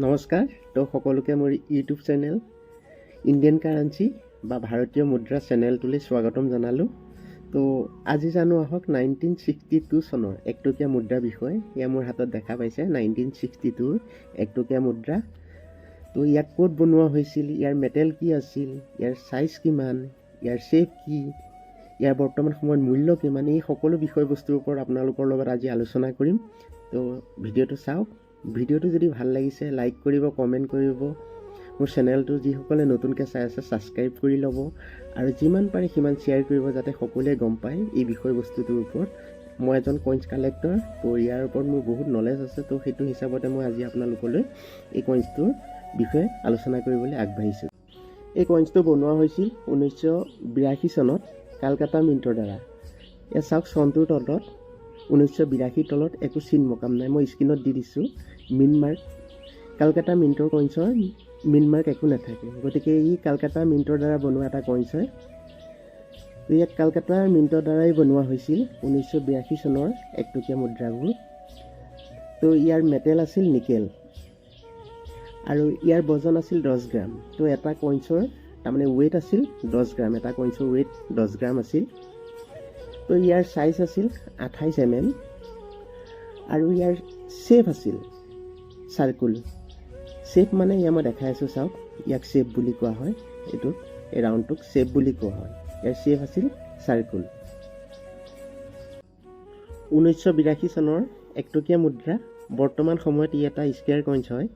নমস্কাৰ তো সকলোকে মোৰ ইউটিউব চেনেল ইণ্ডিয়ান কাৰেঞ্চি বা ভাৰতীয় মুদ্ৰা চেনেলটোলৈ স্বাগতম জনালোঁ। তো আজি জানো আহক 1962 চনৰ একটকীয়া মুদ্ৰাৰ বিষয়ে। এয়া মোৰ হাতত দেখা পাইছে 1962 একটকীয়া মুদ্ৰা। তো ইয়াক ক'ত বনোৱা হৈছিল, ইয়াৰ মেটেল কি আছিল, ইয়াৰ চাইজ কিমান, ইয়াৰ শ্বেপ কি, ইয়াৰ বৰ্তমান সময়ত মূল্য কিমান, এই সকলো বিষয়বস্তুৰ ওপৰত আপোনালোকৰ লগত আজি আলোচনা কৰিম। তো ভিডিঅ'টো চাওক। ভিডিঅ'টো যদি ভাল লাগিছে লাইক কৰিব, কমেণ্ট কৰিব। মোৰ চেনেলটো যিসকলে নতুনকৈ চাই আছে ছাবস্ক্ৰাইব কৰি ল'ব আৰু যিমান পাৰে সিমান শ্বেয়াৰ কৰিব যাতে সকলোৱে গম পায় এই বিষয়বস্তুটোৰ ওপৰত। মই এজন কইন্স কালেক্টৰ, তো ইয়াৰ ওপৰত মোৰ বহুত নলেজ আছে। তো সেইটো হিচাপতে মই আজি আপোনালোকলৈ এই কইন্সটোৰ বিষয়ে আলোচনা কৰিবলৈ আগবাঢ়িছোঁ। এই কইন্সটো বনোৱা হৈছিল 1982 চনত কালকাতা মিণ্টৰ দ্বাৰা। এয়া চাওক চনটোৰ তলত 1982 তলত একো চিন মকাম নাই, মই স্ক্ৰীণত দি দিছোঁ। মিন মাৰ্ক, কালকাতা মিণ্টৰ কইন্সৰ মিন মাৰ্ক একো নাথাকে, গতিকে ই কালকাতা মিণ্টৰ দ্বাৰা বনোৱা এটা কইন্স হয়। ইয়াক কালকাতা মিণ্টৰ দ্বাৰাই বনোৱা হৈছিল 1982 চনৰ একটকীয়া মুদ্ৰাবোৰ। তো ইয়াৰ মেটেল আছিল নিকেল আৰু ইয়াৰ বজন আছিল 10 গ্ৰাম। তো এটা কইন্সৰ তাৰমানে ৱেইট আছিল 10 গ্ৰাম, এটা কইন্সৰ ৱেইট 10 গ্ৰাম আছিল। তো ইয়াৰ চাইজ আছিল 28 mm আৰু ইয়াৰ শ্বেপ আছিল চাৰ্কুল। শ্বেপ মানে ইয়াৰ মই দেখাই আছোঁ, চাওক ইয়াক শ্বেপ বুলি কোৱা হয়, এইটোক এই ৰাউণ্ডটোক শ্বেপ বুলি কোৱা হয়। ইয়াৰ শ্বেপ আছিল চাৰ্কুল। 1982 চনৰ একটকীয়া মুদ্ৰা, বৰ্তমান সময়ত ই এটা স্কেয়াৰ কইন্স হয়।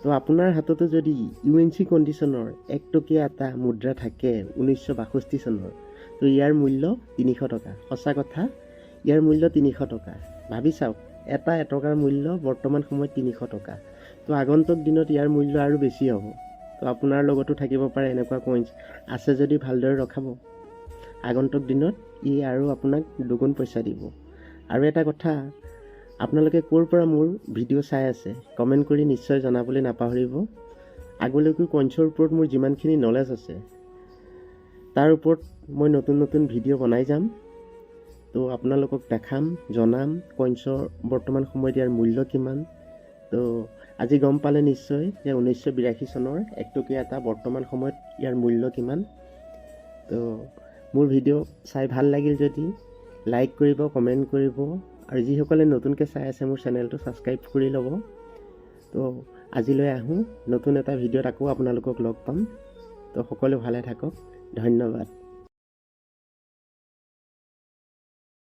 তো আপোনাৰ হাততো যদি UNC কণ্ডিশ্যনৰ একটকীয়া এটা মুদ্ৰা থাকে 1962 চনৰ, তো ইয়াৰ মূল্য 300 টকা। সঁচা কথা, ইয়াৰ মূল্য 300 টকা। ভাবি চাওক, এটা এটকাৰ মূল্য বৰ্তমান সময়ত 300 টকা। তো আগন্তুক দিনত ইয়াৰ মূল্য আৰু বেছি হ'ব। তো আপোনাৰ লগতো থাকিব পাৰে এনেকুৱা কইন্স, আছে যদি ভালদৰে ৰখাব। আগন্তুক দিনত ই আৰু আপোনাক দুগুণ পইচা দিব। আৰু এটা কথা, আপোনালোকে ক'ৰ পৰা মোৰ ভিডিঅ' চাই আছে কমেণ্ট কৰি নিশ্চয় জনাবলৈ নাপাহৰিব। আগলৈকো কইন্সৰ ওপৰত মোৰ যিমানখিনি নলেজ আছে তাৰ ওপৰত মই নতুন নতুন ভিডিঅ' বনাই যাম। তো আপোনালোকক দেখাম, জনাম কইন্সৰ বৰ্তমান সময়ত ইয়াৰ মূল্য কিমান। তো আজি গম পালে নিশ্চয় যে 1982 চনৰ একটকীয়া এটা বৰ্তমান সময়ত ইয়াৰ মূল্য কিমান। তো মোৰ ভিডিঅ' চাই ভাল লাগিল যদি লাইক কৰিব, কমেণ্ট কৰিব আৰু যিসকলে নতুনকৈ চাই আছে মোৰ চেনেলটো ছাবস্ক্ৰাইব কৰি ল'ব। তো আজিলৈ আহোঁ, নতুন এটা ভিডিঅ'ত আকৌ আপোনালোকক লগ পাম। তো সকলো ভালে থাকক, ধন্যবাদ।